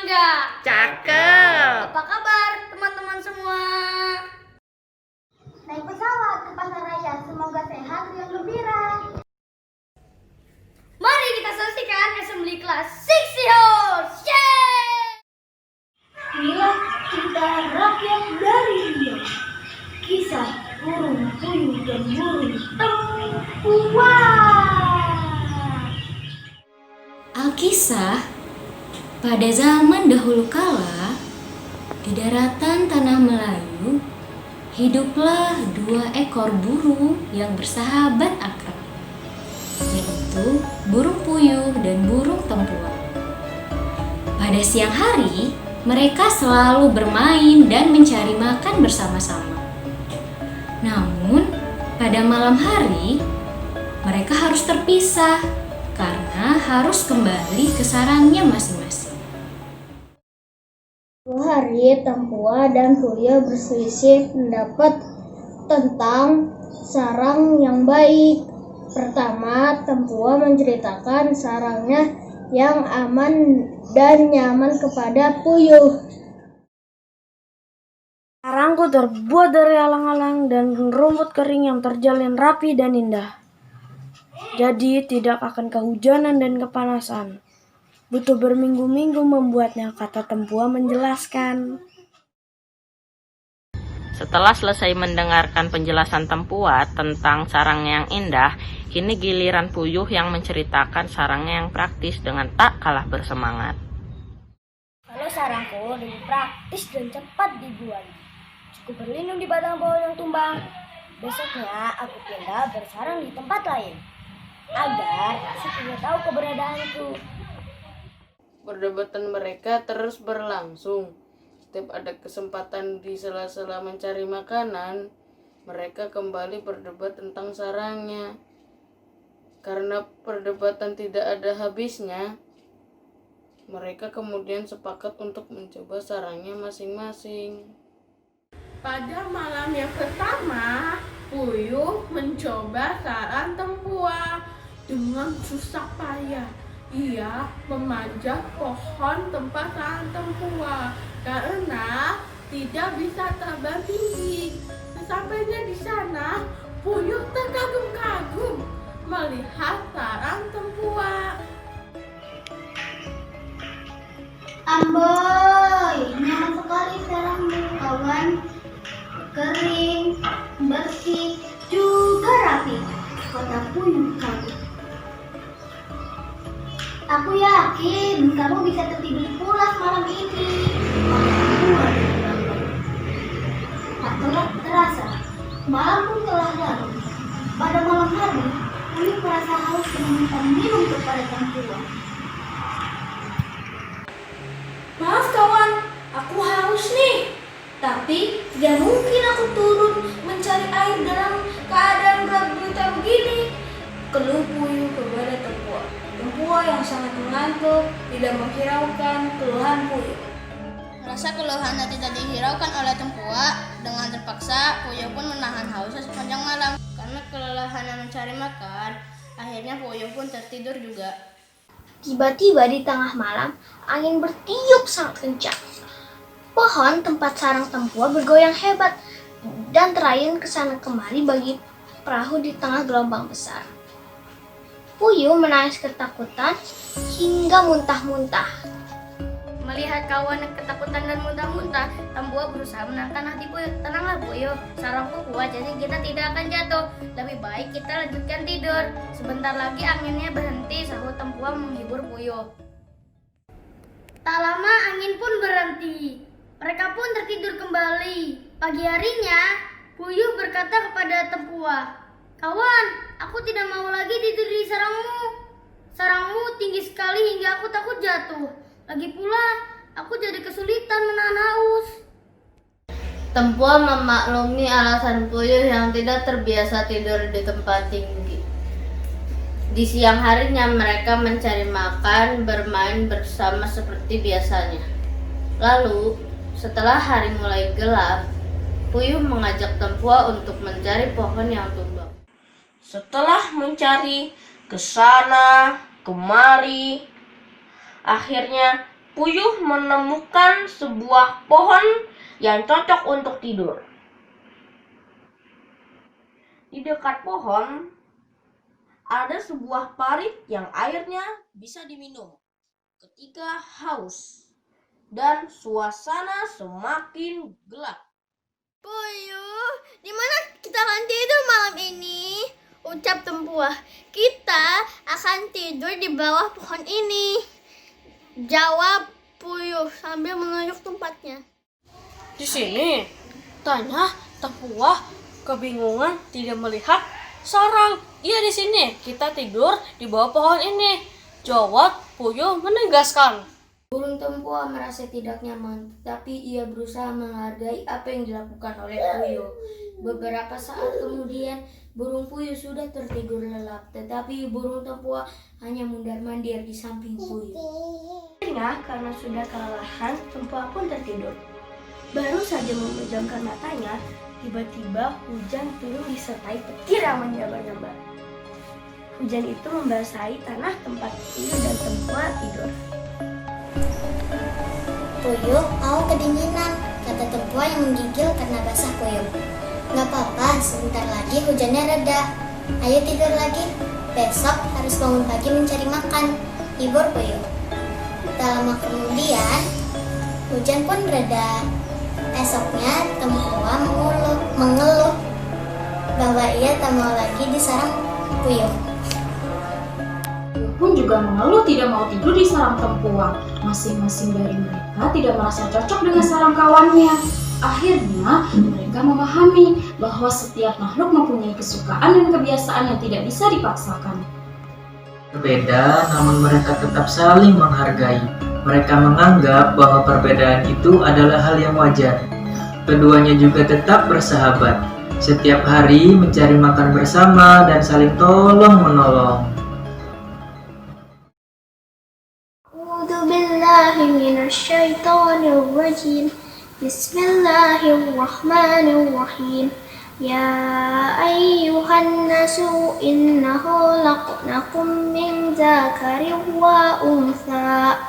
Indah. Cakep. Apa kabar teman-teman semua? Naik pesawat ke Pasaraya, semoga sehat dan gembira. Mari kita saksikan assembly kelas 60 Horse. Yeay! Inilah cerita rakyat dari Riau. Kisah burung puyuh dan burung tempuan. Alkisah, pada zaman dahulu kala, di daratan tanah Melayu, hiduplah 2 ekor burung yang bersahabat akrab, yaitu burung puyuh dan burung tempuan. Pada siang hari, mereka selalu bermain dan mencari makan bersama-sama. Namun, pada malam hari, mereka harus terpisah karena harus kembali ke sarangnya masing-masing. Suatu hari, Tempua dan Puyuh berselisih pendapat tentang sarang yang baik. Pertama, Tempua menceritakan sarangnya yang aman dan nyaman kepada Puyuh. Sarangku terbuat dari alang-alang dan rumput kering yang terjalin rapi dan indah. Jadi tidak akan kehujanan dan kepanasan. Butuh berminggu-minggu membuatnya, kata Tempua menjelaskan. Setelah selesai mendengarkan penjelasan Tempua tentang sarang yang indah, kini giliran Puyuh yang menceritakan sarangnya yang praktis dengan tak kalah bersemangat. Kalau sarangku lebih praktis dan cepat dibuat. Cukup berlindung di batang pohon yang tumbang. Besoknya aku pindah bersarang di tempat lain, agar si tidak tahu keberadaanku. Perdebatan mereka terus berlangsung. Setiap ada kesempatan di sela-sela mencari makanan, mereka kembali berdebat tentang sarangnya. Karena perdebatan tidak ada habisnya, mereka kemudian sepakat untuk mencoba sarangnya masing-masing. Pada malam yang pertama, Puyuh mencoba sarang Tempua dengan susah payah. Ia memanjat pohon tempat sarang Tempua karena tidak bisa terbang tinggi. Sesampainya di sana, Puyuh terkagum-kagum melihat sarang Tempua. Amboy, nyaman sekali sarangmu, kawan. Kering, bersih, juga rapi, kata Puyuh kagum. Aku yakin kamu bisa tertidur pulas malam ini. Tak terasa, malam pun telah larut. Pada malam hari, Puyuh merasa haus dan meminta minum kepada Tempua. Maaf kawan, aku haus nih. Tapi tidak mungkin aku turun mencari air dalam keadaan gelap-gelita begini, keluh Puyuh kepada Tempua. Tempua yang sangat mengantuk tidak menghiraukan keluhan Puyuh. Rasa keluhannya tidak dihiraukan oleh Tempua. Dengan terpaksa, Puyuh pun menahan hausnya sepanjang malam. Karena kelelahannya mencari makan, akhirnya Puyuh pun tertidur juga. Tiba-tiba di tengah malam, angin bertiup sangat kencang. Pohon tempat sarang Tempua bergoyang hebat dan terayun ke sana kemari bagi perahu di tengah gelombang besar. Puyuh menangis ketakutan hingga muntah-muntah. Melihat kawan yang ketakutan dan muntah-muntah, Tempua berusaha menenangkan hati Puyuh. Tenanglah Puyuh, sarangku kuat jadi kita tidak akan jatuh. Lebih baik kita lanjutkan tidur. Sebentar lagi anginnya berhenti, sahut Tempua menghibur Puyuh. Tak lama angin pun berhenti. Mereka pun tertidur kembali. Pagi harinya, Puyuh berkata kepada Tempua, "Kawan, aku tidak mau lagi tidur di sarangmu. Sarangmu tinggi sekali hingga aku takut jatuh. Lagi pula, aku jadi kesulitan menahan haus." Tempua memaklumi alasan Puyuh yang tidak terbiasa tidur di tempat tinggi. Di siang harinya mereka mencari makan, bermain bersama seperti biasanya. Lalu, setelah hari mulai gelap, Puyuh mengajak Tempua untuk mencari pohon yang tumbang. Setelah mencari ke sana, kemari, akhirnya Puyuh menemukan sebuah pohon yang cocok untuk tidur. Di dekat pohon ada sebuah parit yang airnya bisa diminum ketika haus, dan suasana semakin gelap. Puyuh, di mana kita akan tidur malam ini? Ucap Tempuah, kita akan tidur di bawah pohon ini. Jawab Puyuh sambil menunjuk tempatnya. Di sini, tanya Tempuah kebingungan tidak melihat sarang. Iya, di sini kita tidur di bawah pohon ini. Jawab Puyuh menegaskan. Burung Tempuah merasa tidak nyaman, tetapi ia berusaha menghargai apa yang dilakukan oleh Puyuh. Beberapa saat kemudian, burung Puyuh sudah tertidur lelap, tetapi burung Tempuah hanya mundar-mandir di samping Puyuh. Akhirnya, karena sudah kelelahan, Tempuah pun tertidur. Baru saja memejamkan matanya, tiba-tiba hujan turun disertai petir yang menyambar-nyambar. Hujan itu membasahi tanah tempat Puyuh dan Tempuah tidur. Puyuh mau kedinginan, kata Tempuah yang menggigil karena basah Puyuh. Gak apa-apa, sebentar lagi hujannya reda. Ayo tidur lagi, besok harus bangun pagi mencari makan, hibur Puyuh. Tak lama kemudian, hujan pun reda. Esoknya Tempuah mengeluh bahwa ia tak mau lagi disarang Puyuh. Pun juga mengeluh tidak mau tidur di sarang Tempuah. Masing-masing dari mereka tidak merasa cocok dengan sarang kawannya. Akhirnya mereka memahami bahwa setiap makhluk mempunyai kesukaan dan kebiasaan yang tidak bisa dipaksakan. Berbeda, namun mereka tetap saling menghargai. Mereka menganggap bahwa perbedaan itu adalah hal yang wajar. Keduanya juga tetap bersahabat. Setiap hari mencari makan bersama dan saling tolong-menolong. A'udzubillahiminasyaitonirrajim. Bismillahirrahmanirrahim. Ya ayyuhan nasu inna khalaqnakum min dzakarin wa untha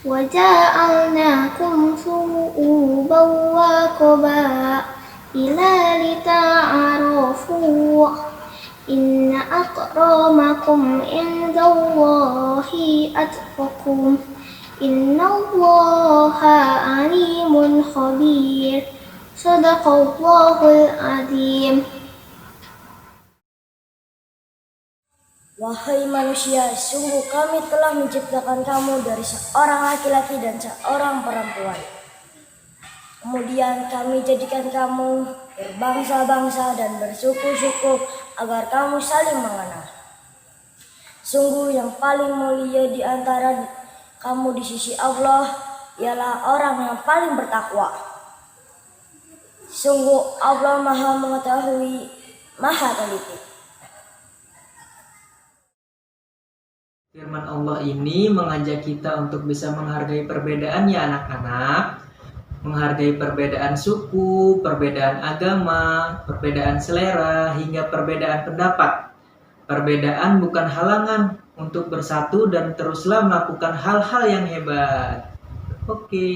wa ja'alnakum shu'uban wa qabaila lita'arafu. Inna akramakum indallahi atqakum. Innallaha alimun khabir. Sadaqallahul azim. Wahai manusia, sungguh kami telah menciptakan kamu dari seorang laki-laki dan seorang perempuan. Kemudian kami jadikan kamu berbangsa-bangsa dan bersuku-suku agar kamu saling mengenal. Sungguh yang paling mulia di antara kamu di sisi Allah ialah orang yang paling bertakwa. Sungguh Allah Maha Mengetahui, Maha Teliti. Firman Allah ini mengajak kita untuk bisa menghargai perbedaan ya anak-anak. Menghargai perbedaan suku, perbedaan agama, perbedaan selera, hingga perbedaan pendapat. Perbedaan bukan halangan untuk bersatu dan teruslah melakukan hal-hal yang hebat. Oke.